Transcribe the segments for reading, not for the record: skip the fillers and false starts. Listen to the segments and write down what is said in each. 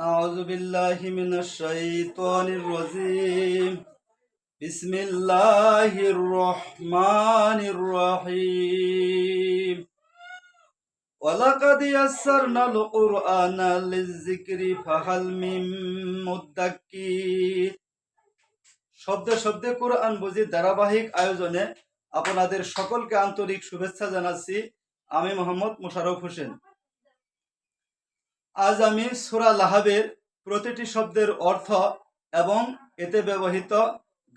أعوذ بالله من الشيطان الرجيم بسم الله الرحمن الرحيم ولقد يسرنا القرآن للذكر فهل من مدكر শব্দে শব্দে কোরআন বুঝি ধারাবাহিক আয়োজনে আপনাদের সকলকে আন্তরিক শুভেচ্ছা জানাচ্ছি। আমি মোহাম্মদ মোশাররফ হোসেন। আজ আমি সূরা লাহাবের প্রতিটি শব্দের অর্থ এবং এতে ব্যবহৃত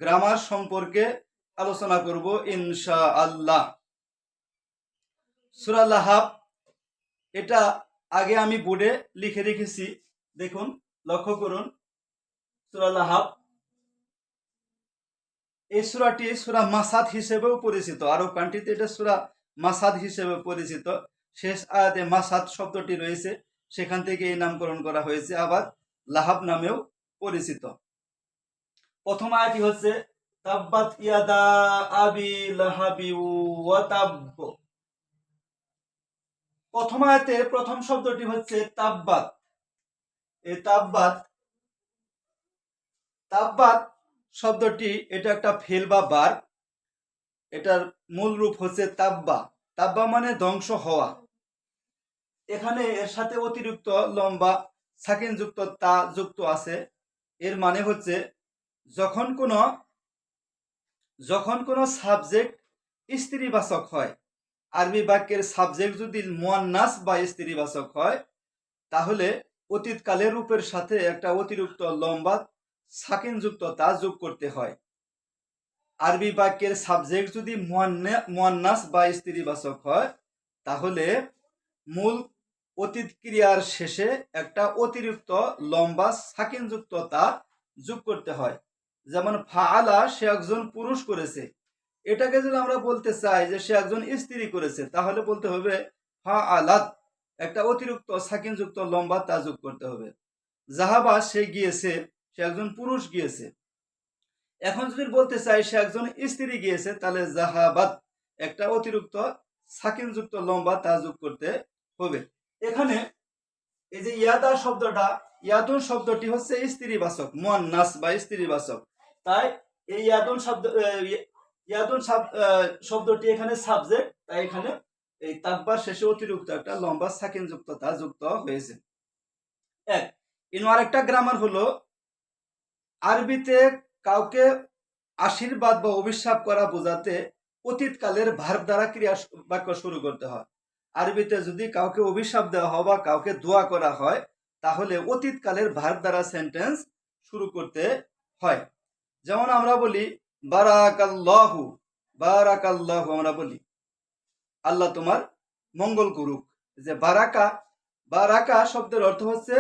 গ্রামার সম্পর্কে আলোচনা করব ইনশাআল্লাহ। সূরা লাহাব এটা আগে আমি বোর্ডে লিখে রেখেছি, দেখুন, লক্ষ্য করুন। সূরা লাহাব এই সূরাটি সূরা মাসাদ হিসেবেও পরিচিত, আরব কান্ট্রিতে এটা সূরা মাসাদ হিসেবে পরিচিত। শেষ আয়াতে মাসাদ শব্দটি রয়েছে, সেখান থেকে এই নামকরণ করা হয়েছে, আবার লাহাব নামেও পরিচিত। প্রথম আয়াতটি হচ্ছে তাব্বাত ইয়াদা আবি লাহাবি ওয়া তাব্ব। প্রথম আয়াতে প্রথম শব্দটি হচ্ছে তাব্বাত। এই তাব্বাত তাব্বাত শব্দটি এটা একটা ফেল বা ভার্ব। এটার মূল রূপ হচ্ছে তাব্বা। তাব্বা মানে ধ্বংস হওয়া। এখানে এর সাথে অতিরিক্ত লম্বা সাকিন যুক্ত তা যুক্ত আছে। এর মানে হচ্ছে যখন কোনো সাবজেক্ট স্ত্রীবাচক হয়, আরবি বাক্যের সাবজেক্ট যদি মুয়ান্নাস বা স্ত্রীবাচক হয়, তাহলে অতীতকালের রূপের সাথে একটা অতিরিক্ত লম্বা সাকিন যুক্ত তা যোগ করতে হয়। আরবি বাক্যের সাবজেক্ট যদি মুয়ান্নাস বা স্ত্রীবাচক হয়, তাহলে মূল অতীত ক্রিয়ার শেষে একটা অতিরিক্ত লম্বা সাকিন যুক্ত তা যোগ করতে হয়। যেমন ফাআলা, সে একজন পুরুষ করেছে। এটাকে যদি আমরা বলতে চাই যে সে একজন স্ত্রী করেছে, তাহলে বলতে হবে ফাআলাত, একটা অতিরিক্ত সাকিন যুক্ত লম্বা তা যোগ করতে হবে। জাহাবা, সে গিয়েছে, সে একজন পুরুষ গিয়েছে। এখন যদি বলতে চাই সে একজন স্ত্রী গিয়েছে, তাহলে জাহাবাত, একটা অতিরিক্ত সাকিন যুক্ত লম্বা তা যোগ করতে হবে। এখানে এই যে ইয়াদা শব্দটা, ইয়াদুন শব্দটি হচ্ছে স্ত্রীবাচক, মুয়ান্নাস বা স্ত্রীবাচক। তাই এই ইয়াদুন শব্দটি এখানে সাবজেক্ট, তাই এখানে এই তাব্বার শেষে অতিরিক্ত একটা লম্বা সাকিন যুক্ত তা যুক্ত হয়েছে। এক আর একটা গ্রামার হলো, আরবিতে কাউকে আশীর্বাদ বা অভিশাপ করা বোঝাতে অতীতকালের ভার্ব দ্বারা ক্রিয়া বাক্য শুরু করতে হয়। আরবিতে যদি কাউকে অভিশাপ দেওয়া হয় বা কাউকে দোয়া করা হয়, তাহলে অতীতকালের ভার্ব দ্বারা সেন্টেন্স শুরু করতে হয়। যেমন আমরা বলি বারাকাল্লাহু, বারাকাল্লাহু আমরা বলি আল্লাহ তোমার মঙ্গল করুক। যে বারাকা, বারাকা শব্দের অর্থ হচ্ছে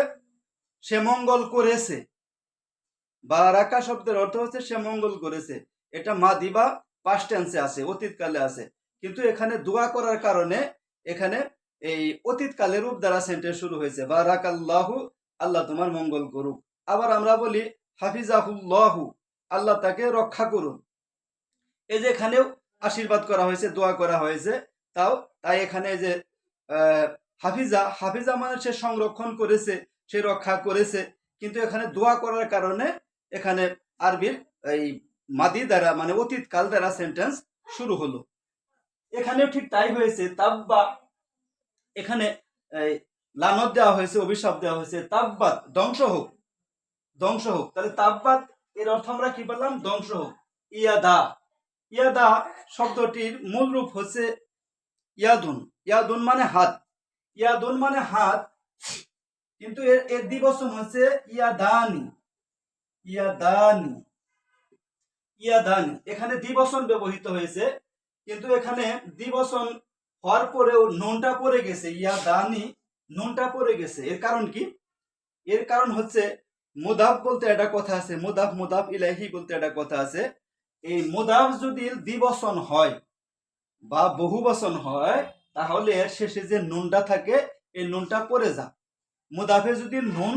সে মঙ্গল করেছে। বারাকা শব্দের অর্থ হচ্ছে সে মঙ্গল করেছে। এটা মাদি বা পাস্ট টেন্সে আছে, অতীতকালে আছে, কিন্তু এখানে দোয়া করার কারণে এখানে এই অতীতকালের রূপ দ্বারা সেন্টেন্স শুরু হয়েছে, বারাকাল্লাহু, আল্লাহ তোমার মঙ্গল করুক। আবার আমরা বলি হাফিজাহুল্লাহু, আল্লাহ তাকে রক্ষা করুন। এই যে এখানেও আশীর্বাদ করা হয়েছে, দোয়া করা হয়েছে। তাই এখানে যে হাফিজা, হাফিজা মানে সে সংরক্ষণ করেছে, সে রক্ষা করেছে, কিন্তু এখানে দোয়া করার কারণে এখানে আরবির এই মাদি দ্বারা মানে অতীত কাল দ্বারা সেন্টেন্স শুরু হলো। এখানেও ঠিক তাই হয়েছে। তাব্বা, এখানে লানত দেওয়া হয়েছে, অভিশাপ দেওয়া হয়েছে। তাব্বাত, ধ্বংস হোক, ধ্বংস হোক। তাহলে তাব্বাত এর অর্থ আমরা কি বললাম? ধ্বংস হোক। ইয়াদা, ইয়াদা শব্দটির মূল রূপ হচ্ছে ইয়াদুন। ইয়াদুন মানে হাত, ইয়াদুন মানে হাত, কিন্তু এর দ্বিবচন হচ্ছে ইয়াদানি, ইয়াদানি, ইয়াদানি। এখানে দ্বিবচন ব্যবহৃত হয়েছে, কিন্তু এখানে দ্বিবচন হওয়ার পরেও নুনটা পড়ে গেছে, ইয়াদানি, নুনটা পড়ে গেছে। এর কারণ কি? এর কারণ হচ্ছে মুদাফ বলতে একটা কথা আছে, মুদাফ মুদাফ ইলাইহি বলতে একটা কথা আছে। এই মুদাফ যদি দ্বিবচন হয় বা বহুবচন হয়, তাহলে এর শেষে যে নুনটা থাকে, এই নুনটা পড়ে যায়। মুদাফে যদি নুন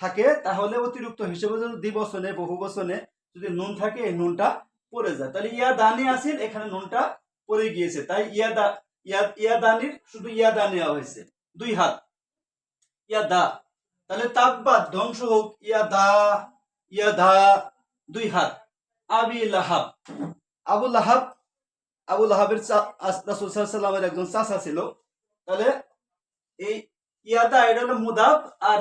থাকে, তাহলে অতিরিক্ত হিসেবে যদি দ্বিবচনে বহুবচনে যদি নুন থাকে, এই নুনটা পড়ে যায়। তাহলে ইয়াদানি আছেন, এখানে নুনটা পড়ে গিয়েছে, তাই ইয়াদানির শুধু ইয়াদা নেওয়া হয়েছে, দুই হাত, ইয়াদা। তাহলে তাব্বাত ধ্বংস হোক, ইয়াদা, ইয়াদা দুই হাত, আবি লাহাব, আবু লাহাব, আবু লাহাবের রাসূল সাল্লাল্লাহু আলাইহি ওয়াসাল্লামের একজন চাচা ছিল। তাহলে এই ইয়াদা এটা হলো মুদাফ, আর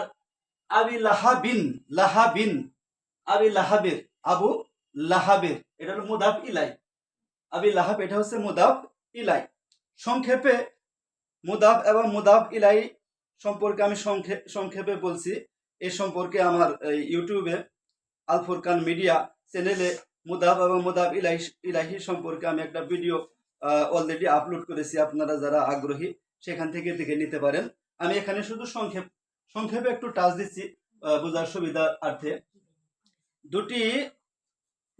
আবি লাহাবিন, লাহাবিন, আবি লাহাবের, আবু লাহাবের এটা হলো মুদাফ ইলাই, আবি লাহাব এটা হচ্ছে মুদাফ ইলাই। সংক্ষেপে মুদাফ এবং মুদাফ ইলাই সম্পর্কে আমি সংক্ষেপে বলছি। এই সম্পর্কে আমার ইউটিউবে আল ফুরকান মিডিয়া চ্যানেলে মুদাফ এবং মুদাফ ইলাহি সম্পর্কে আমি একটা ভিডিও অলরেডি আপলোড করেছি। আপনারা যারা আগ্রহী সেখান থেকে দেখে নিতে পারেন। আমি এখানে শুধু সংক্ষেপে একটু টাচ দিচ্ছি বোঝার সুবিধার্থে।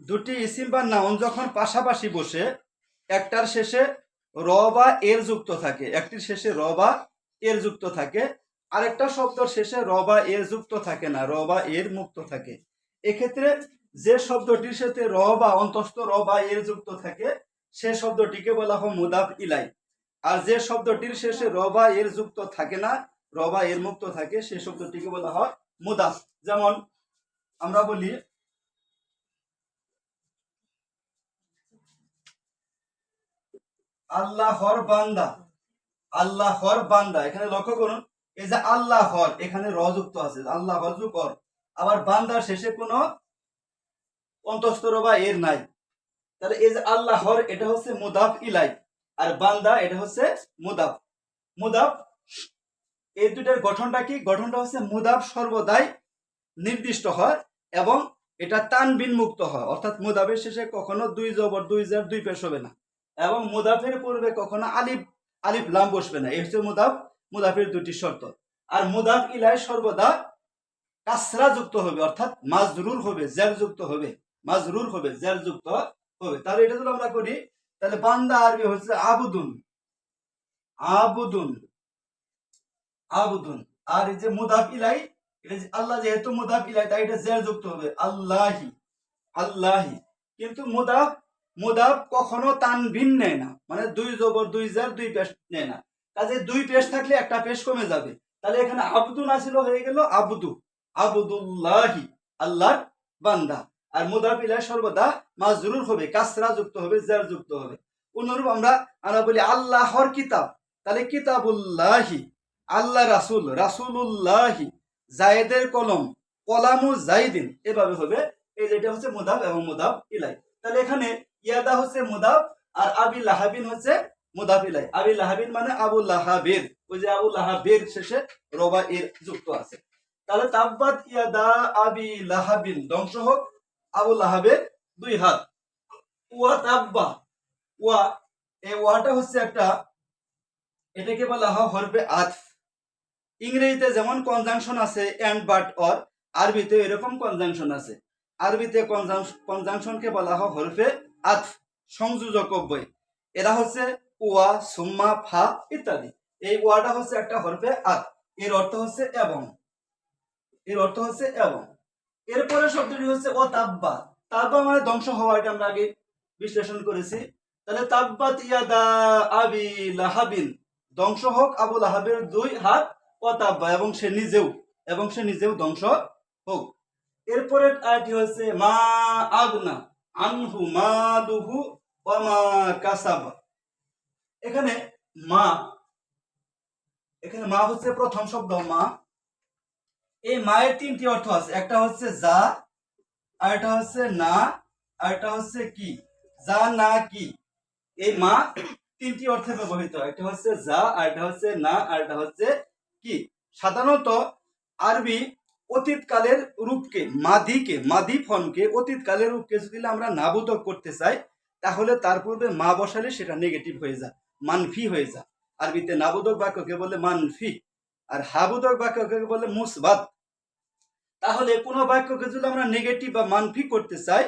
দুটি ইসিম বা নাউন যখন পাশাপাশি বসে একটার শেষে র বা এর যুক্ত থাকে, একটির শেষে র বা এর যুক্ত থাকে, আরেকটা শব্দর শেষে র বা এর যুক্ত থাকে না, র বা এর মুক্ত থাকে। এক্ষেত্রে যে শব্দটির সাথে র বা অন্তস্থ র বা এর যুক্ত থাকে সে শব্দটিকে বলা হয় মুদাফ ইলাই। আর যে শব্দটির শেষে র বা এর যুক্ত থাকে না, র বা এর মুক্ত থাকে, সে শব্দটিকে বলা হয় মুদাফ। যেমন আমরা বলি আল্লাহর বান্দা, আল্লাহর বান্দা। এখানে লক্ষ্য করুন, এই যে আল্লাহর এখানে র যুক্ত আছে, আল্লাহর যুক্ত। আবার বান্দার শেষে কোনো অন্তস্থ র বা এর নাই। তাহলে এই যে আল্লাহর এটা হচ্ছে মুদাফ ইলাই, আর বান্দা এটা হচ্ছে মুদাফ। মুদাফ এই দুটার গঠনটা কি? গঠনটা হচ্ছে মুদাফ সর্বদাই নির্দিষ্ট হয় এবং এটা তানবিন মুক্ত হয়, অর্থাৎ মুদাফের শেষে কখনো দুই জবর দুই জের দুই পেশ হবে না, এবং মুদাফের পূর্বে কখনো আলিফ লাম বসবে না। এই হচ্ছে মুদাফের দুটি শর্ত। আর মুদাফ ইলাই সর্বদা কাসরা যুক্ত হবে, অর্থাৎ মাজরুর হবে, জের যুক্ত হবে, মাজরুর হবে, জের যুক্ত হবে। তাহলে এটা যদি আমরা করি, তাহলে বান্দা আরবি হচ্ছে আবুদুন, আবুদুন, আবুদুন। আর এই যে মুদাফ ইলাই, এটা আল্লাহ যেহেতু মুদাফ ইলাই তাই এটা জের যুক্ত হবে, আল্লাহি, আল্লাহি। কিন্তু মুদাফ কখনো তানবিন নেয় না, মানে দুই জবর দুই জের দুই পেশ নেয় না। কাজে দুই পেশ থাকলে একটা পেশ কমে যাবে। তাহলে এখানে আবদুন আসিল হয়ে গেল আবদু, আবদুল্লাহি, আল্লাহর বান্দা। আর মুদাফ ইলাই সর্বদা মাজরুর হবে, কাসরা যুক্ত হবে, জের যুক্ত হবে। অনুরূপ আমরা বলি আল্লাহর কিতাব, তাহলে কিতাবুল্লাহি, আল্লাহ রাসূল, রাসূলুল্লাহি, জায়েদের কলম, কলামু জাইদিন, এভাবে হবে। এই যেটা হচ্ছে মুদাফ এবং মুদাফ ইলাই। তাহলে এখানে ইয়াদা হচ্ছে মুদাফ, আর আবি লাহাবিন হচ্ছে মুদাফ ইলাই। আবি লাহাবিন মানে আবু লাহাবের, ওই যে আবু লাহাবের শেষে রবা এর যুক্ত আছে। তাহলে তাব্বাত ইয়াদা আবি লাহাবিন, ধ্বংস হোক আবু লাহাবের দুই হাত। ওয়া তাব্বা, ওয়া, এই ওয়াটা হচ্ছে একটা, এটাকে বলা হয় হরফে আতফ। ইংরেজিতে যেমন কনজাংশন আছে এন্ড বাট অর, আরবিতে এরকম কনজাংশন আছে। আরবিতে কনজাংশনকে বলা হয় হরফে আতফ, সংযোজক অব্যয়। এরা হচ্ছে ওয়া, সুম্মা, ফা ইত্যাদি। এই ওয়াটা হচ্ছে একটা হরফে আতফ, এর অর্থ হচ্ছে এবং, এর অর্থ হচ্ছে এবং। এরপরে শব্দটি হচ্ছে ও তাব্বা, তাব্বা মানে ধ্বংস হওয়া, এটা আমরা আগে বিশ্লেষণ করেছি। তাহলে তাব্বাত ইয়াদা আবি লাহাবিন, ধ্বংস হোক আবু লাহাবের দুই হাত, ও তাব্বা, এবং সে নিজেও ধ্বংস হোক। এরপরে আয়াতটি হচ্ছে মা আগনা আনহু মালুহু ওয়া মা কাসাব। এখানে মা হচ্ছে প্রথম শব্দ মা। এই মায়ের তিনটি অর্থ আছে, একটা হচ্ছে যা, আর একটা হচ্ছে না, আর একটা হচ্ছে কি, যা না কি। এই মা তিনটি অর্থে ব্যবহৃত হয়, একটা হচ্ছে যা, আর একটা হচ্ছে না, আর একটা হচ্ছে কি। সাধারণত আরবি অতীতকালের রূপকে, মাদি ফর্মকে, অতীতকালের রূপকে যদি আমরা নাবোধক করতে চাই তাহলে তার পূর্বে মা বসালে সেটা নেগেটিভ হয়ে যায়, মানফি হয়ে যায়। আরবিতে নাবোধক বাক্যকে বলে মানফি, আর হাবোধক বাক্যকে বলে মুসবাত। তাহলে কোনো বাক্যকে যদি আমরা নেগেটিভ বা মানফি করতে চাই,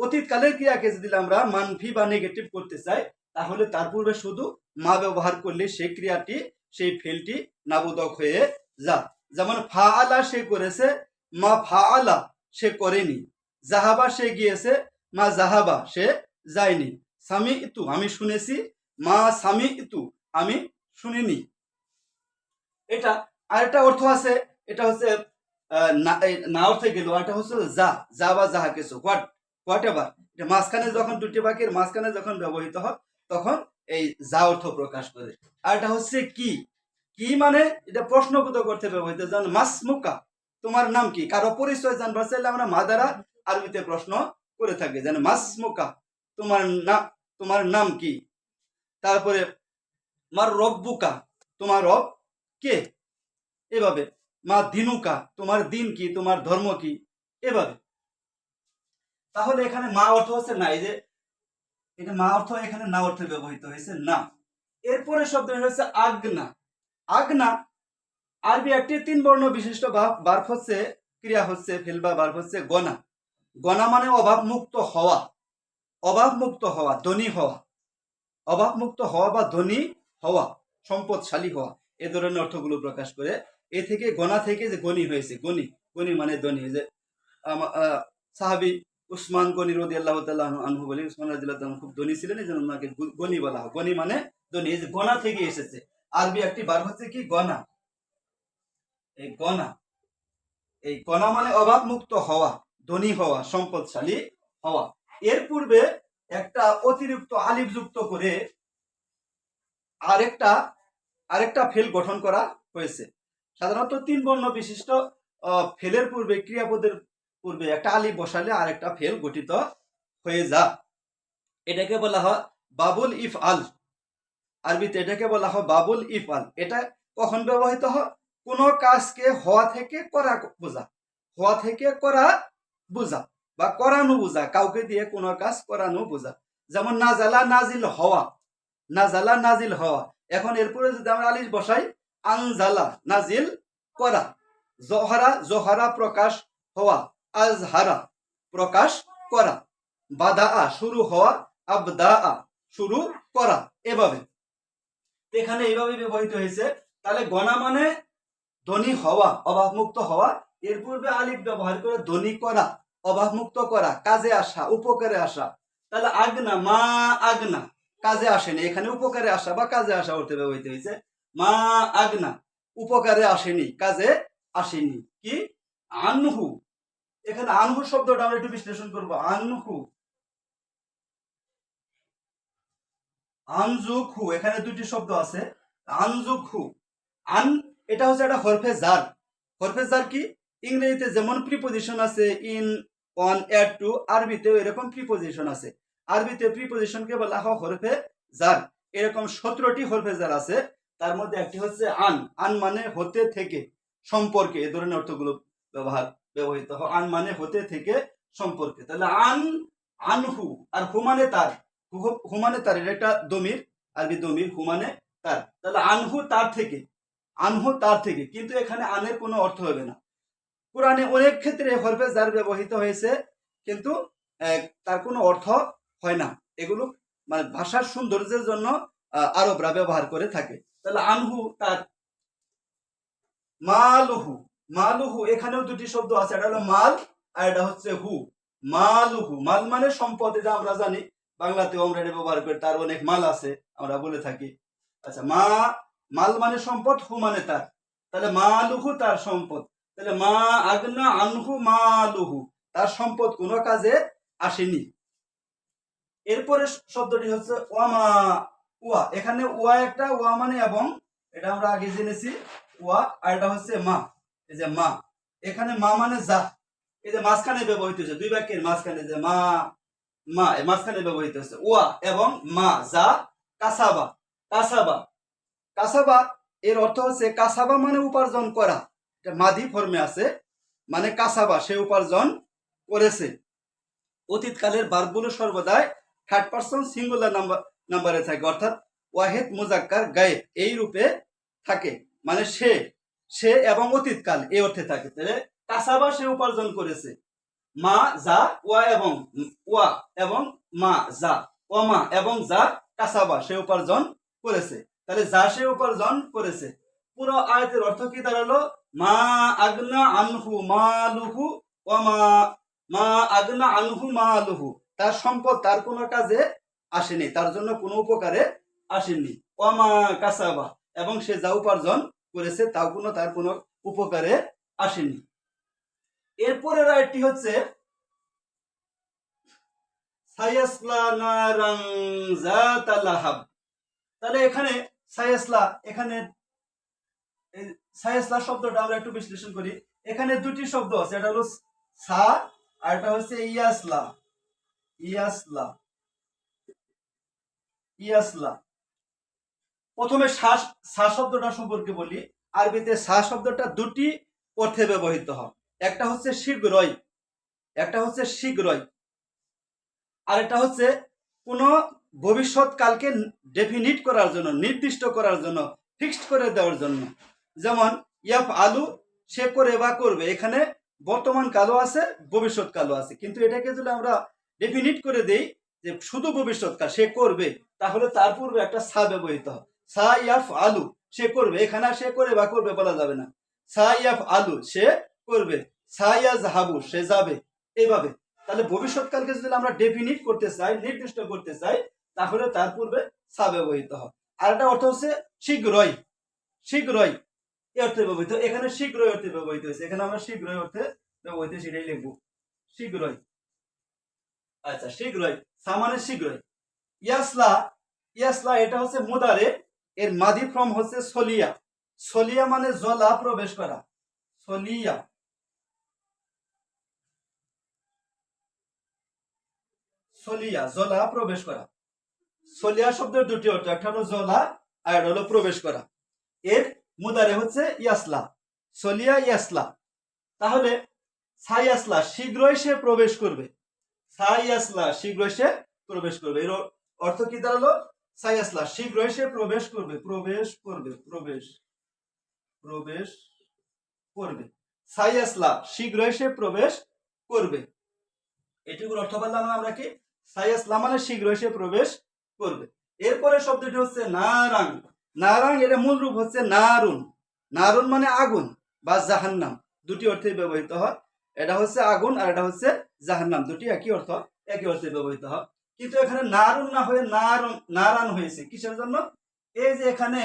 অতীতকালের ক্রিয়াকে যদি আমরা মানফি বা নেগেটিভ করতে চাই তাহলে তার পূর্বে শুধু মা ব্যবহার করলে সেই ক্রিয়াটি, সেই ফেলটি নাবোধক হয়ে যায়। যেমন ফাআলা সে করেছে, মা ফাআলা সে করেনি। জাহাবা সে গিয়েছে, মা জাহাবা সে যায়নি। সামি ইতু আমি শুনেছি, মা সামি ইতু আমি শুনিনি। এটা আরেকটা অর্থ আছে এটা হচ্ছে না অর্থে গেল, এটা হচ্ছে যা, যা বা যাহা কিছু, হোয়াট এভার। এটা মাঝখানে যখন দুটি বাক্যের মাঝখানে যখন ব্যবহৃত হয় তখন এই যা অর্থ প্রকাশ করে। আর এটা হচ্ছে কি, কি মানে এটা প্রশ্নবোধক অর্থে ব্যবহৃত। যেমন মাসমুকা, তোমার নাম কি? কারো পরিচয় জানবার চাইলে আমরা মা দ্বারা আরবিতে প্রশ্ন করে থাকি, যেন মাসমুকা, তোমার নাম কি? তারপরে মার রব্বুকা, তোমার রব কে? এভাবে মা দিনুকা, তোমার দিন কি, তোমার ধর্ম কি? এভাবে। তাহলে এখানে মা অর্থ হচ্ছে না, এই যে এটা মা অর্থ এখানে না অর্থে ব্যবহৃত হয়েছে না। এরপরে শব্দ হচ্ছে আগনা। আগনা আরবি একটি 3 বর্ণ বিশিষ্ট বার্ব হচ্ছে, ক্রিয়া হচ্ছে ফেলবা বার্ব হচ্ছে গনা। গনা মানে অভাব মুক্ত হওয়া, অভাব মুক্ত হওয়া, ধনী হওয়া, অভাব মুক্ত হওয়া বা ধনী হওয়া, সম্পদশালী হওয়া, এ ধরনের অর্থগুলো প্রকাশ করে। এ থেকে গনা থেকে যে গনি হয়েছে, গনি, গনি মানে ধনী। যে সাহাবী উসমান গনি রাদিয়াল্লাহু তাআলা আনহু বলে, উসমান রাদিয়াল্লাহু তাআলা খুব ধনী ছিলেন, এজন্য ওনাকে গনি বলা হয়। গনি মানে ধনী, এই যে গনা থেকে এসেছে। আরবি একটি বার হচ্ছে কি গনা। এই গনা, এই গনা মানে অভাব মুক্ত হওয়া, ধনী হওয়া, সম্পদশালী হওয়া। এর পূর্বে একটা অতিরিক্ত আলিফ যুক্ত করে আরেকটা ফেল গঠন করা হয়েছে। সাধারণত 3 বর্ণ বিশিষ্ট ফেলের পূর্বে, ক্রিয়াপদের পূর্বে একটা আলিফ বসালে আরেকটা ফেল গঠিত হয়ে যা। এটাকে বলা হয় বাবুল ইফআল। আরবিতে এটাকে বলা হয় বাবুল ইফআল। এটা কখন ব্যবহৃত হয়? কোনো কাজকে হওয়া থেকে করা বোঝা, হওয়া থেকে করা বোঝা বা করানো বোঝা, কাউকে দিয়ে কোনো কাজ করানো বোঝা। যেমন নাজালা নাজিল হওয়া, নাজালা নাজিল হওয়া। এখন এরপরে যদি আমরা আলিফ বসাই, আনজালা নাজিল করা, জহরা জহরা প্রকাশ হওয়া, আজহারা প্রকাশ করা, বাদা শুরু হওয়া, আবদা শুরু করা, এভাবে। এখানে এইভাবে ব্যবহৃত হয়েছে। তাহলে গনা মানে ধনী হওয়া, অভাবমুক্ত হওয়া। এর পূর্বে আলিফ ব্যবহার করে ধনী করা, অভাবমুক্ত করা, কাজে আসা, উপকারে আসা। তাহলে আগনা, মা আগনা, কাজে আসেনি, এখানে উপকারে আসা বা কাজে আসা অর্থে ব্যবহৃত হয়েছে। মা আগনা, উপকারে আসেনি, কাজে আসেনি। কি? আনহু। এখানে আনহু শব্দটা আমরা একটু বিশ্লেষণ করবো। আনহু, আনজুকহু, এখানে দুটি শব্দ আছে। আনজুকহু, আন এটা হচ্ছে একটা হরফে জার। হরফে জার কি? ইংরেজিতে যেমন প্রিপোজিশন আছে ইন, অন, এট, টু, আরবিতেও এরকম প্রিপোজিশন আছে। আরবিতে প্রিপোজিশনকে বলা হয় হরফে জার। এরকম 17টি হরফে জার আছে। তার মধ্যে একটি হচ্ছে আন। আন মানে হতে থেকে, সম্পর্কে, এ ধরনের অর্থগুলো ব্যবহৃত হয়। আন মানে হতে থেকে, সম্পর্কে। তাহলে আন, আনহু, আর হু মানে তার। হু মানে তার, এটা একটা দমির, আরবি দমির। হু মানে তার। তাহলে আনহু তার থেকে, আনহু তার থেকে। কিন্তু এখানে আনের কোনো অর্থ হবে না। কোরআনে অনেক ক্ষেত্রে হরফে জার ব্যবহৃত হয়েছে, কিন্তু তার কোনো অর্থ হয় না। এগুলো মানে ভাষার সৌন্দর্যের জন্য আরবরা ব্যবহার করে থাকে। তাহলে আনহু তার। মালুহু, মালুহু, এখানেও দুটি শব্দ আছে, এটা হলো মাল আর এটা হচ্ছে হু। মালুহু, মাল মানে সম্পদ, এটা আমরা জানি, বাংলাতেও আমরা এটা ব্যবহার করি, তার অনেক মাল আছে আমরা বলে থাকি। আচ্ছা, মাল মানে সম্পদ, হু মানে তার। তাহলে মালুহু তার সম্পদ। তাহলে মা আগনা আনহু মালুহু, তার সম্পদ কোনো কাজে আসেনি। এরপরে শব্দটি হচ্ছে ওয়ামা, ওয়া। এখানে ওয়া একটা, ওয়া মানে এবং, এটা আমরা আগে জেনেছি। ওয়া, আর এটা হচ্ছে মা। এই যে মা, এখানে মা মানে যা। এই যে মাঝখানে ব্যবহৃত হচ্ছে, দুই বাক্যের মাঝখানে যে মা, মা, এই মাঝখানে ব্যবহৃত হচ্ছে ওয়া এবং মা, যা। কাসাবা, কাসাবা, কাসাবা এর অর্থ হচ্ছে, কাসাবা মানে উপার্জন করা। এটা মাদি ফর্মে আছে, মানে কাসাবা, সে উপার্জন করেছে। অতীতকালের ভার্বগুলো সর্বদাই থার্ড পারসন সিঙ্গুলার নাম্বারে থাকে, অর্থাৎ ওয়াহেদ মুজাক্কার গায়েব এই রূপে থাকে। মানে সে এবং অতীতকাল এই অর্থে থাকে। তাহলে কাসাবা, সে উপার্জন করেছে। মা, যা, ওয়া এবং মা, যা, ওমা এবং যা, কাসাবা, সে উপার্জন করেছে। তাহলে যা সে উপার্জন করেছে। পুরো আয়াতের অর্থ কি দাঁড়ালো? মা আগনা আনহু মালুহু ওমা, মা আগনা আনহু মালুহু, তার সম্পদ তার কোনো কাজে আসেনি, তার জন্য কোনো উপকারে আসেনি। ওমা কাসাবা, এবং সে যা উপার্জন করেছে তাও তার কোনো উপকারে আসেনি। এরপরের আয়াতটি হচ্ছে সায়াসলা নারাং যাতা লাহাব। তাহলে এখানে সায়াসলা, এখানে সায়াসলা শব্দটা আমরা একটু বিশ্লেষণ করি। এখানে দুটি শব্দ আছে, এটা হলো সা আর এটা হচ্ছে ইয়াসলা। ইয়াসলা, ইয়াসলা। প্রথমে সা শব্দটা সম্পর্কে বলি। আরবিতে সা শব্দটা দুটি অর্থে ব্যবহৃত হয়। একটা হচ্ছে শীঘ্রই, একটা হচ্ছে শীঘ্রই, আর এটা হচ্ছে কোনো ভবিষ্যৎকালকে ডেফিনিট করার জন্য, নির্দিষ্ট করার জন্য, ফিক্সড করে দেওয়ার জন্য। যেমন ইয়াফ আলু, সে করে বা করবে, এখানে বর্তমান কালও আছে, ভবিষ্যৎ কালও আছে, কিন্তু এটাকে যদি আমরা ডেফিনিট করে দেই যে শুধু ভবিষ্যৎকাল, সে করবে, তাহলে তার পূর্বে একটা সা ব্যবহৃত হয়। সা ইয়াফ আলু, সে করবে, এখানে সে করে বা করবে বলা যাবে না। সা ইয়াফ আলু, সে করবে। সা ইয়াজহাবু, সে যাবে, এইভাবে। তাহলে ভবিষ্যৎকালকে যদি আমরা ডেফিনিট করতে চাই, নির্দিষ্ট করতে চাই, তাহলে তার পূর্বে সা ব্যবহৃত হয়। আর একটা অর্থ হচ্ছে শীঘ্রই। শীঘ্রই এই অর্থে ব্যবহৃত, এখানে শীঘ্রই অর্থে ব্যবহৃত হয়েছে। এখানে আমরা শীঘ্রই অর্থে ব্যবহৃত সেটাই লিখবো, শীঘ্রই। আচ্ছা, শীঘ্রই, সা মানে শীঘ্রই। ইয়াসলা, ইয়াসলা এটা হচ্ছে মুদারে, এর মাদি ফর্ম হচ্ছে সলিয়া। সলিয়া মানে জলা, প্রবেশ করা। সলিয়া, সলিয়া, জলা, প্রবেশ করা। সলিয়া শব্দের দুটি অর্থ, একটা হলো জলা আর একটা হলো প্রবেশ করা। এর মুদারে হচ্ছে ইয়াসলা, সলিয়া ইয়াসলা। তাহলে সাইয়াসলা, শীঘ্রই সে প্রবেশ করবে। সাইয়াসলা, শীঘ্রই সে প্রবেশ করবে। এর অর্থ কি দাঁড়ালো? সাইয়াসলা, শীঘ্রই সে প্রবেশ করবে, প্রবেশ করবে, প্রবেশ, প্রবেশ করবে। সাইয়াসলা, শীঘ্রই সে প্রবেশ করবে। এটুকুর অর্থ বললাম আমরা কি? সাইয়াসলা মানে শীঘ্রই সে প্রবেশ করবে। এরপরে শব্দটি হচ্ছে নারাং। নারাং, এর মূল রূপ হচ্ছে নারুন। নারুন মানে আগুন বা জাহান্নাম, দুটি অর্থে ব্যবহৃত হয়। এটা হচ্ছে আগুন আর এটা হচ্ছে জাহান্নাম, দুটি একই অর্থ, একই অর্থে ব্যবহৃত হয়। কিন্তু এখানে নারুন না হয়ে নারুন, নারান হয়েছে, কিসের জন্য? এই যে এখানে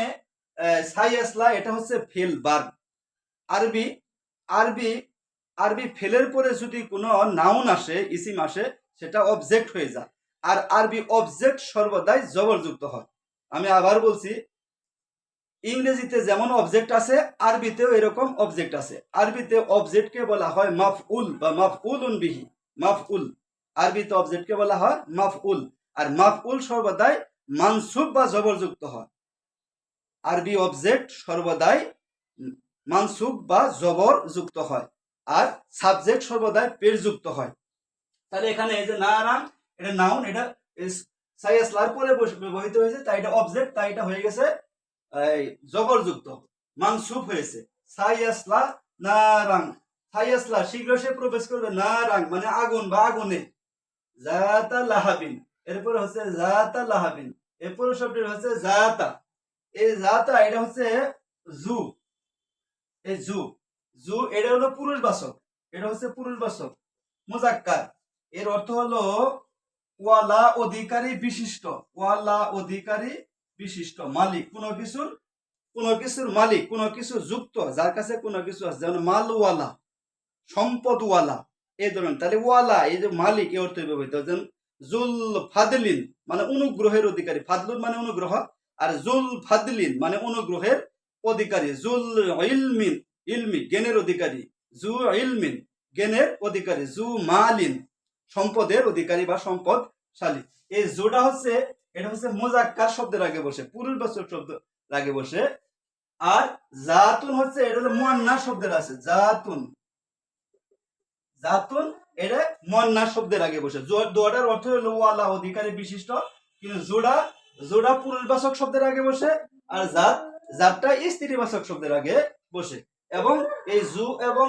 সাইয়াসলা, এটা হচ্ছে ফেল ভার্ব। আরবি, আরবি, আরবি ফেলের পরে যদি কোনো নাউন আসে, ইসিম আসে, সেটা অবজেক্ট হয়ে যায়। আর আরবি অবজেক্ট সর্বদাই জবরযুক্ত হয়। আমি আবার বলছি, ইংরেজিতে যেমন অবজেক্ট আছে, আরবিতেও এরকম অবজেক্ট আছে। আরবিতে অবজেক্টকে বলা হয় মাফউল বা মাফউলুন বিহি, মাফউল। আরবিতে অবজেক্টকে বলা হয় মাফউল, আর মাফউল সর্বদাই মানসুব বা জবরযুক্ত হয়। আরবি অবজেক্ট সর্বদাই মানসুব বা জবর যুক্ত হয়, আর সাবজেক্ট সর্বদাই পেশ যুক্ত হয়। তাহলে এখানে এই যে নারাং, এটা নাউন, এটা সাইয়াসলার পরে ব্যবহৃত হয়েছে, তাই এটা অবজেক্ট, তাই এটা হয়ে গেছে জবরযুক্ত, মানসুব হয়েছে। সাইয়াসলা নারাং, সাইয়াসলা, শীঘ্র সে প্রবেশ করবে, নারাং মানে আগুন বা আগুনে, জাতা লাহাবিন। এরপরে হচ্ছে জাতা লাহাবিন, এরপরে শব্দটি হচ্ছে জাতা। এই জাতা, এটা হচ্ছে জু। এই জু, জু এটা হলো পুরুষবাচক, এটা হচ্ছে পুরুষবাচক, মুজাক্কার। এর অর্থ হলো ওয়ালা, অধিকারী, বিশিষ্ট। ওয়ালা, অধিকারী, বিশিষ্ট, মালিক, কোনো কিছুর, কোনো কিছুর মালিক, কোনো কিছু যুক্ত, যার কাছে কোনো কিছু আছে, যেমন মালওয়ালা, সম্পদওয়ালা, এই ধরনের। তাহলে ওয়ালা, এই যে মালিক, এই অর্থে ব্যবহৃত। যেমন জুল ফাদলিন মানে অনুগ্রহের অধিকারী, ফাদলুন মানে অনুগ্রহ, আর জুল ফাদলিন মানে অনুগ্রহের অধিকারী। জুল ইলমিন, ইলমি জ্ঞানের অধিকারী, জু ইলমিন জ্ঞানের অধিকারী, জু মালিন সম্পদের অধিকারী বা সম্পদশালী। এই জুটা হচ্ছে, এটা হচ্ছে মুজাক্কার শব্দের আগে বসে, পুরুষবাচক শব্দ আগে বসে। আর জাতুন হচ্ছে, এটা হলো মুয়ান্নাস শব্দের আছে, জাতুন, জাতুন এটা মুয়ান্নাস শব্দের আগে বসে। জোড়ার অর্থ হলো ওয়ালা, অধিকারী, বিশিষ্ট, কিন্তু জোড়া, জোড়া পুরুষবাচক শব্দের আগে বসে, আর জাত, জাতটা স্ত্রীবাচক শব্দের আগে বসে। এবং এই জু এবং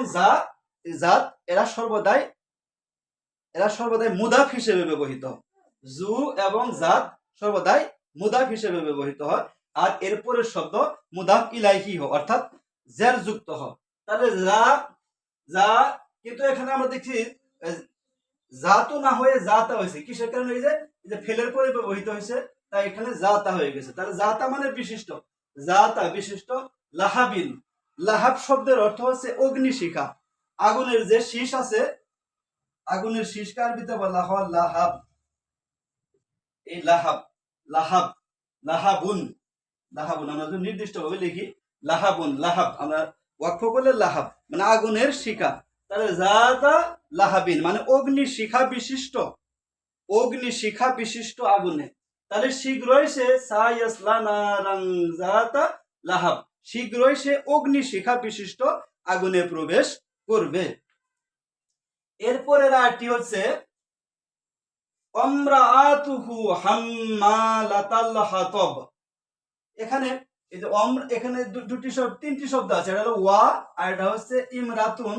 জাত এরা সর্বদাই, এরা সর্বদাই মুদাফ হিসেবে ব্যবহৃত। জু এবং জাত সর্বদাই মুদাফ হিসেবে ব্যবহৃত হয়। আর এরপরের শব্দ মুদাফ ইলাইহি হয়, অর্থাৎ জের যুক্ত হয়। তাহলে যা, যা, কিন্তু এখানে আমরা দেখছি জাতু না হয়ে জাতা হয়েছে, কিসের কারণে? এই যে ফেলের পরে ব্যবহৃত হয়েছে, তাই এখানে জাতা হয়ে গেছে। তাহলে জাতা মানে বিশিষ্ট, জাতা বিশিষ্ট, লাহাবিন লাহাব শব্দের অর্থ হচ্ছে অগ্নিশিখা। আগুনের যে শীষ আছে, আগুনের শীষকে আরবিতে বলা হয় লাহাব। এই লাহাব, লাহাব, লাহাবুন, লাহাবুন আমরা যদি নির্দিষ্টভাবে লিখি লাহাবুন, লাহাব আমরা ওয়াকফ করলে লাহাব মানে আগুনের শিখা। তাহলে জাতা লাহাবিন মানে অগ্নিশিখা বিশিষ্ট, অগ্নিশিখা বিশিষ্ট আগুনে। তাহলে শীঘ্রই সে সায়াসলা নারাং জাতা লাহাব, শীঘ্রই সে অগ্নিশিখা বিশিষ্ট আগুনে প্রবেশ করবে। এরপরের আয়াতটি হচ্ছে আমরাআতুহু হাম্মালাতাল হাতব। এখানে এই যে এখানে দুটি শব্দ, তিনটি শব্দ আছে, এটা হলো ওয়া আর এটা হচ্ছে ইমরাতুন,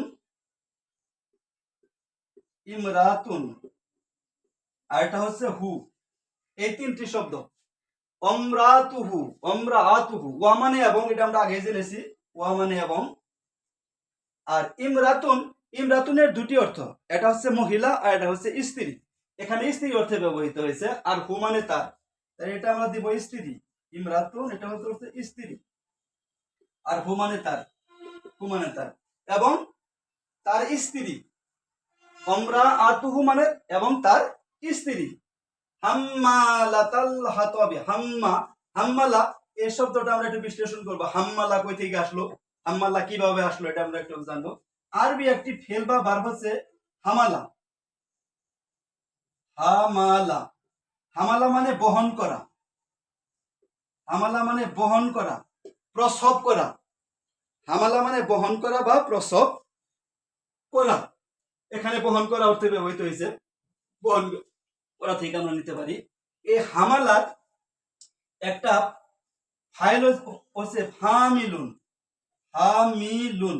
ইমরাতুন আর এটা হচ্ছে হু। এই তিনটি শব্দ আমরাতুহু, আমরাআতুহু, ওয়া মানে এবং, এটা আমরা আগে জেনেছি, ওয়া মানে এবং। আর ইমরাতুন, ইমরাতুনের দুটি অর্থ, এটা হচ্ছে মহিলা আর এটা হচ্ছে স্ত্রী। এখানে স্ত্রী অর্থে ব্যবহৃত হয়েছে। আর হু মানে তার, তাই এটা আমরা দিব স্ত্রী। ইমরাতুন এটা হচ্ছে স্ত্রী, আর হু মানে তার, হু মানে তার এবং তার স্ত্রী। আমরা আতুহু মানে এবং তার স্ত্রী। হাম্মালাতাল হাতাবি, হাম্মা, হাম্মালা এই শব্দটা আমরা একটু বিশ্লেষণ করবো। হাম্মালা কই থেকে আসলো, হাম্মালা কিভাবে আসলো, এটা আমরা একটু জানবো। আরবি একটি ফেল বা ভার্ব হচ্ছে হামালা। হামালা, হামালা মানে বহন করা, হামালা মানে বহন করা, প্রসব করা। হামালা মানে বহন করা বা প্রসব করা। এখানে বহন করা অর্থে ব্যবহৃত হয়েছে, বহন করা থেকে আমরা নিতে পারি। এই হামালার একটা ফাইল হচ্ছে হামিলুন, হামিলুন,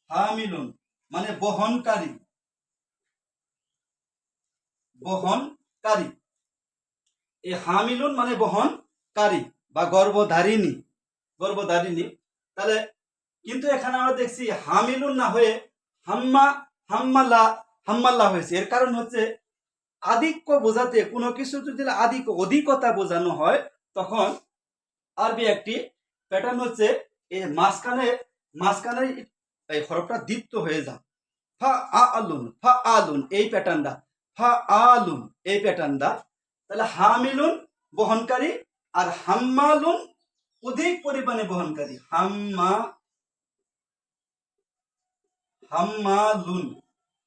হামিলুন মানে বহনকারী, বহনকারী। এই হামিলুন মানে বহনকারী বা গর্ভধারিণী, গর্ভধারিণী। তাহলে কিন্তু এখানে আমরা দেখছি হামিলুন না হয়ে হাম্মা, হাম্মালা, হাম্মাল্লা হয়েছে। এর কারণ হচ্ছে আধিক্য বোঝাতে, কোনো কিছু যদি আধিক্য অধিকতা বোঝানো হয় তখন আরবি একটি প্যাটার্ন হচ্ছে এই মাঝখানে, মাঝখানে এই হরফটা দীপ্ত হয়ে যায়। ফা আলুন, ফা আলুন এই প্যাটার্নটা, ফা আলুন এই প্যাটার্নটা। তাহলে হামিলুন বহনকারী আর হাম্মালুন অধিক পরিমাণে বহনকারী। হাম্মা, হাম্মালুন,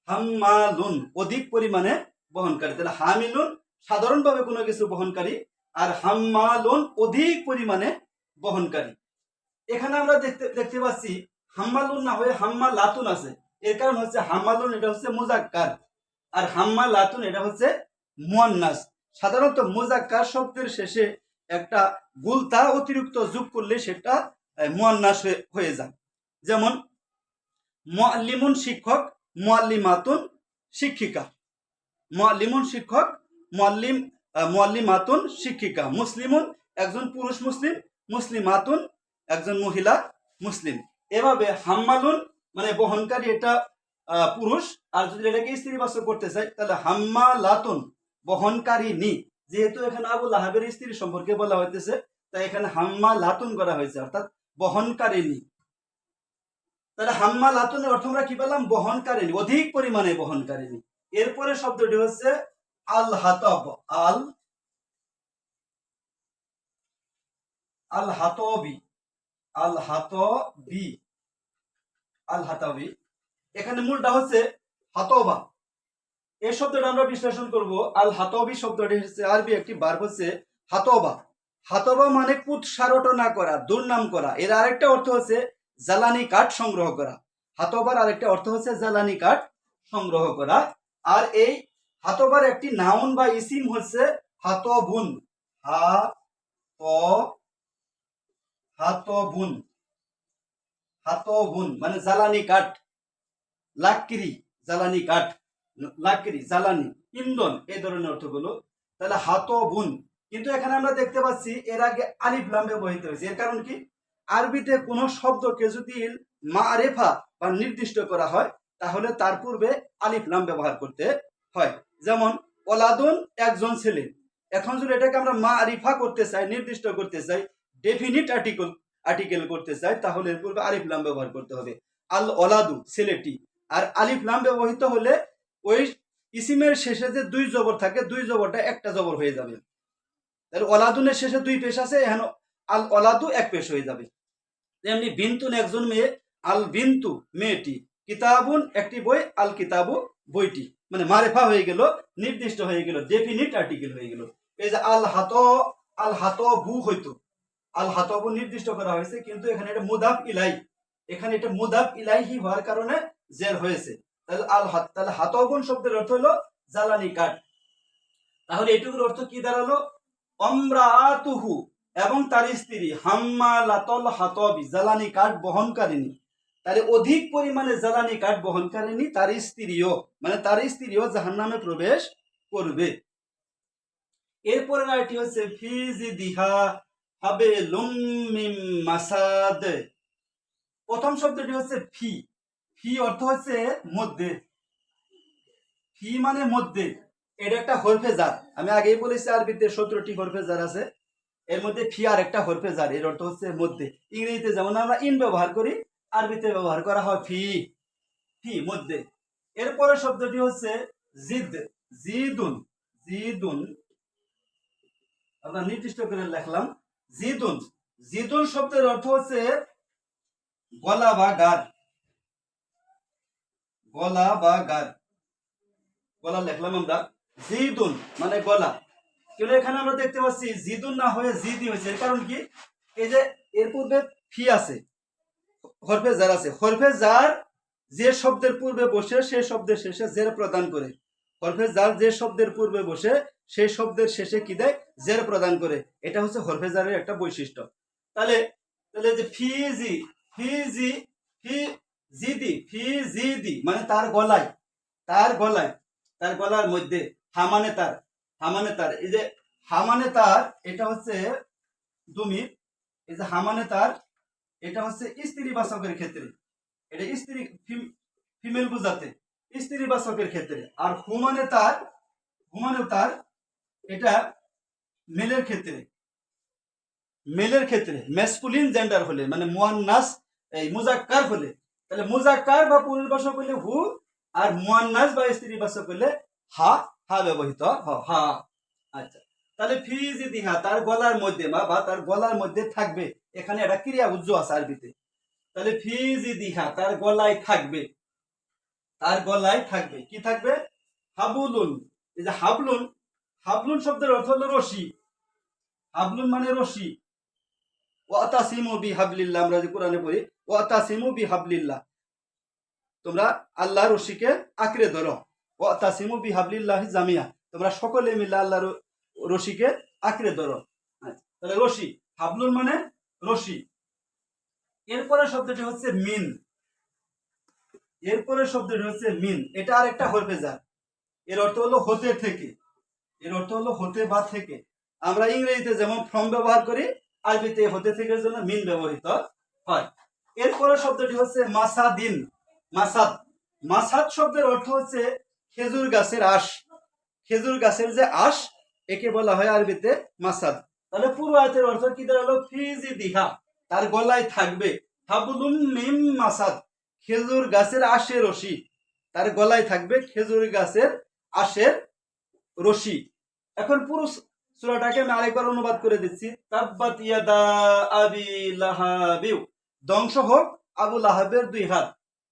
হাম্মালুন অধিক পরিমাণে বহনকারী। তাহলে হামিলুন সাধারণভাবে কোনো কিছু বহনকারী আর হাম্মালুন অধিক পরিমাণে বহনকারী। এখানে আমরা দেখতে পাচ্ছি হাম্মালুন না হয়ে হাম্মালাতুন আছে। এর কারণ হচ্ছে হাম্মালুন এটা হচ্ছে মুজাক্কার আর হাম্মালাতুন এটা হচ্ছে মুয়ান্নাস। সাধারণত মুজাক্কার শব্দের শেষে একটা গুলতা অতিরিক্ত যোগ করলে সেটা মুয়ান্নাস হয়ে যায়। যেমন মুআল্লিমুন শিক্ষক, মুআল্লিমাতুন শিক্ষিকা, মুআল্লিমুন শিক্ষক, মুআল্লিমাতুন শিক্ষিকা। মুসলিমুন একজন পুরুষ মুসলিম, মুসলিমাতুন একজন মহিলা মুসলিম। এভাবে হাম্মালুন মানে বহনকারী এটা পুরুষ, আর যদি এটাকে স্ত্রীবাচক করতে চাই তাহলে হাম্মালাতুন বহনকারিনী। যেহেতু এখানে আবু লাহাবের স্ত্রী সম্পর্কে বলা হইতেছে তাই এখানে হাম্মালাতুন করা হয়েছে, অর্থাৎ বহনকারিনী। তাহলে হাম্মালাতুনের অর্থ আমরা কি পেলাম? বহনকারিনী, অধিক পরিমাণে বহনকারিনী। এরপরে শব্দটি হচ্ছে আল হাতব, আল, আল হাতবি, আল হাতবি, আল হাতাবি। এখানে মূলটা হচ্ছে হাতবা। এই শব্দটা আমরা বিশ্লেষণ করব। আল হাতবি শব্দটি হচ্ছে আরবি একটি ভার্ব হচ্ছে হাতবা। হাতবা মানে কুৎসারটনা করা, দুর্নাম করা। এর আরেকটা অর্থ হচ্ছে জ্বালানি কাঠ সংগ্রহ করা। হাতবার আরেকটা অর্থ হচ্ছে জ্বালানি কাঠ সংগ্রহ করা। আর এই হাতবার একটি নাউন বা ইসিম হচ্ছে হাতবুন, হাতবুন, হাতবুন মানে জ্বালানি কাঠ, লাকড়ি, জ্বালানি কাঠ, লাকড়ি জ্বালানি, ইন্ধন, এই ধরনের অর্থগুলো। তাহলে হাতবুন। কিন্তু এখানে আমরা দেখতে পাচ্ছি এর আগে আলিফ লাম ব্যবহৃত হয়েছে। এর কারণ কি? আরবিতে কোনো শব্দকে যদি মারেফা বা নির্দিষ্ট করা হয় তাহলে তার পূর্বে আলিফ লাম ব্যবহার করতে হয়। যেমন ওলাদুন একজন ছেলে। এখন যদি এটাকে আমরা মারিফা করতে চাই, নির্দিষ্ট করতে চাই, ডেফিনিট আর্টিকেল আর্টিকেল করতে চাই তাহলে এর পূর্বে আলিফ লাম ব্যবহার করতে হবে। আল ওলাদু ছেলেটি, আর আলিফ লাম ব্যবহৃত হলে ওই ইসিমের শেষে যে দুই জবর থাকে দুই জবরটা একটা জবর হয়ে যাবে। তাহলে ওলাদুনের শেষে দুই পেশ আছে, এখন আল ওলাদু এক পেশ হয়ে যাবে। তেমনি বিন্তুন একজন মেয়ে, আল বিন্তু মেয়েটি, কিতাবুন একটি বই, আল কিতাবু বইটি, মানে মারেফা হয়ে গেল, নির্দিষ্ট হয়ে গেল, ডেফিনিট আর্টিকেল হয়ে গেল। এই যে আল হাত বু হইতো, আল হাতবু নির্দিষ্ট করা হয়েছে, কিন্তু এখানে এটা মুদাফ ইলাই, এখানে এটা মুদাফ ইলাইহি হওয়ার কারণে জের হয়েছে। তাহলে তাহলে হাতবুন শব্দের অর্থ হলো জ্বালানি কাঠ। তাহলে এটুকুর অর্থ কি দাঁড়ালো? অমরাতুহু এবং তার স্ত্রী, হাম্মালাতুল হাতবি জ্বালানি কাঠ বহনকারিনী। তাহলে অধিক পরিমাণে জ্বালানি কাঠ বহনকারিনী তার স্ত্রীও, মানে তার স্ত্রীও জাহান্নামে প্রবেশ করবে। এরপরের আয়টি হচ্ছে ফিজিদিহা হাবেলুম মিন মাসাদ। প্রথম শব্দটি হচ্ছে ফি, ফি অর্থ হচ্ছে মধ্যে, ফি মানে মধ্যে, এটা একটা হরফে জার। আমি আগেই বলেছি আরবিতে 17টি হরফে জার আছে, এর মধ্যে ফি আর একটা হরফে জার, এর অর্থ হচ্ছে মধ্যে। ইংরেজিতে যেমন আমরা ইন ব্যবহার করি, আরবিতে ব্যবহার করা হয় ফি, ফি মধ্যে। এরপরের শব্দটি হচ্ছে জিদ, জিদুন, জিদুন আমরা নির্দিষ্ট করে লিখলাম জিদুন। জিদুন শব্দের অর্থ হচ্ছে গলা বা গার, গলা বা গার, গলা লিখলাম আমরা, জিদুন মানে গলা। কিন্তু এখানে আমরা দেখতে পাচ্ছি জিদুন না হয়ে জিদি হয়েছে, এর কারণ কি? এই যে এর পূর্বে ফি আছে, হরফে জার আছে, হরফে জার যে শব্দের পূর্বে বসে সেই শব্দের শেষে জের প্রদান করে, হরফে জার যে শব্দের পূর্বে বসে সেই শব্দের শেষে কি দেয়? জের প্রদান করে। এটা হচ্ছে হরফে জারের একটা বৈশিষ্ট্য। তাহলে তাহলে যে ফিজি, ফিজি, ফি জিদি, ফি জিদি মানে তার গলায়, তার গলায়, তার গলার মধ্যে, হামানে তার, হামানে তার, এই যে হামানে তার এটা হচ্ছে দুমির, এই যে হামানে তার এটা হচ্ছে স্ত্রীবাচকের ক্ষেত্রে, এটা স্ত্রী ফিমেল বুঝাতে স্ত্রীবাচকের ক্ষেত্রে, আর হুমানে তার, হুমানে তার এটা মেলের ক্ষেত্রে, মেলের ক্ষেত্রে ম্যাসকুলিন জেন্ডার হলে, মানে মুয়ান্নাস এই মুজাক্কার হলে, তাহলে মুজাক্কার বা পুরুষবাচক হলে হু, আর মুয়ান্নাস বা স্ত্রীবাচক হলে হা, হা ব্যবহৃত হা। আচ্ছা, তাহলে ফিজিদিহা তার গলার মধ্যে বা তার গলার মধ্যে থাকবে, এখানে একটা ক্রিয়া উজ্জ আছে আরবিতে। তাহলে ফিজিদিহা তার গলায় থাকবে, তার গলায় থাকবে, কি থাকবে? হাবুলুন, এই যে হাবলুন, হাবলুন শব্দের অর্থ হলো রশি, হাবলুন মানে রশি। ওয়াতাসিমু বিহাবলিল্লাহ, আমরা যে কোরআনে পড়ি ওয়াতাসিমু বিহাবলিল্লাহ, তোমরা আল্লাহর রশিকে আঁকড়ে ধরো, ওয়াতাসিমু বিহাবলিল্লাহি জামিয়া, তোমরা সকলে মিলে আল্লাহর রশিকে আঁকড়ে ধরো। তাহলে রশি, হাবলুন মানে রশি। এরপরে শব্দটি হচ্ছে মিন, এরপরে শব্দটি হচ্ছে মিন, এটা আর একটা হরফে জার, এর অর্থ হলো হতে থেকে, এর অর্থ হলো হতে বা থেকে। আমরা ইংরেজিতে যেমন ফ্রম ব্যবহার করি, আরবিতে হতে থেকে জন্য মিন ব্যবহৃত হয়। এরপরে শব্দটি হচ্ছে মাসাদিন, মাসাদ, মাসাদ শব্দের অর্থ হচ্ছে খেজুর গাছের আঁশ, খেজুর গাছের যে আঁশ একে বলা হয় আরবিতে মাসাদ। তাহলে পুরো আয়াতের অর্থ কি দাঁড়ালো? ফিজিদিহা তার গলায় থাকবে, হাবলুম মিন মাসাদ খেজুর গাছের আঁশের রশি, তার গলায় থাকবে খেজুর গাছের আঁশের রশি। এখন পুরো সূরাটাকে আমি আরেকবার অনুবাদ করে দিচ্ছি। তাব্বাত ইয়াদা আবি লাহাবিউ, ধ্বংস হোক আবু লাহাবের দুই হাত,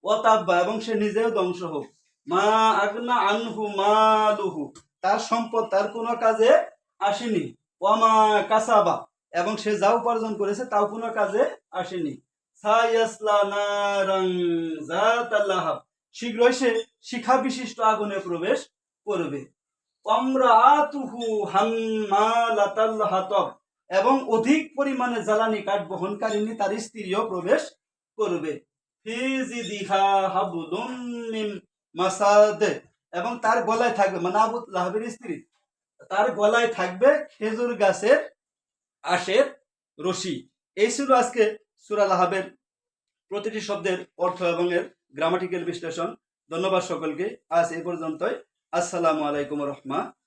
ওয়া তাব্বা এবং সে নিজেও ধ্বংস হোক, মা আগনা আনহু মালুহু তার সম্পদ তার কোনো কাজে আসেনি, ওয়া মা কাসাবা এবং সে যা উপার্জন করেছে তাও কোনো কাজে আসেনি, সায়াসলা নারান যাতাল লাহাব শীঘ্রই সে শিখা বিশিষ্ট আগুনে প্রবেশ করবে, আমরাতুহু হাম্মালাতাল হাতাব এবং অধিক পরিমাণে জ্বালানি কাঠ বহনকারিনী তার স্ত্রীও প্রবেশ করবে, ফিজিদিহা হাবলুম মিন মাসাদ এবং তার গলায় থাকবে, মানে আবু লাহাবের স্ত্রী তার গলায় থাকবে খেজুর গাছের আঁশের রশি। এই ছিল আজকে সূরা লাহাবের প্রতিটি শব্দের অর্থ এবং এর গ্রামাটিক্যাল বিশ্লেষণ। ধন্যবাদ সকলকে, আজ এই পর্যন্তই। আসসালামু আলাইকুম ওয়া রাহমাতুল্লাহ।